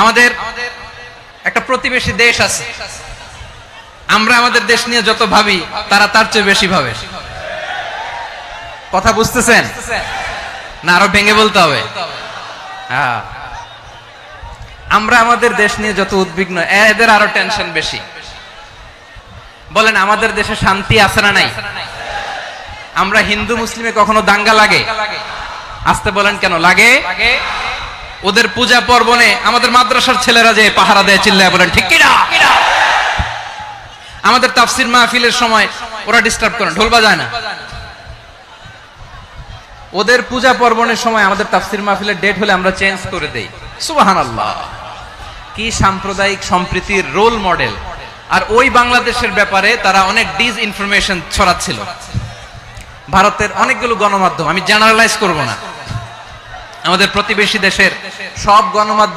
আমাদের একটা প্রতিবেশী দেশ আছে, আমরা আমাদের দেশ নিয়ে যত ভাবি তারা তার চেয়ে বেশি ভাবে। কথা বুঝতেছেন না? আরো ভেঙে বলতে হবে। হ্যাঁ, আমরা আমাদের দেশ নিয়ে যত উদ্বিগ্ন, এদের আরো টেনশন বেশি। বলেন, আমাদের দেশে শান্তি আছে না নাই? আমরা হিন্দু মুসলিমে কখনো দাঙ্গা লাগে? আসতে বলেন, কেন লাগে? ওদের পূজা পার্বণে আমাদের মাদ্রাসার ছেলেরা যে পাহারা দেয়, চিল্লায় বলেন ঠিক কিনা? আমাদের তাফসির মাহফিলের সময় ওরা ডিস্টার্ব করে, ঢোল বাজায় না। ওদের পূজা পার্বণের সময় আমাদের তাফসির মাহফিলের ডেট হলে আমরা চেঞ্জ করে দেই। সুবহানাল্লাহ, কি সাম্প্রদায়িক সম্প্রীতির রোল মডেল। আর ওই বাংলাদেশের ব্যাপারে তারা অনেক ডিস ইনফরমেশন ছড়াচ্ছিল। ভারতের অনেকগুলো গণমাধ্যম, আমি জেনারেলাইজ করব না, আমাদের প্রতিবেশী দেশের সব গণমাধ্যম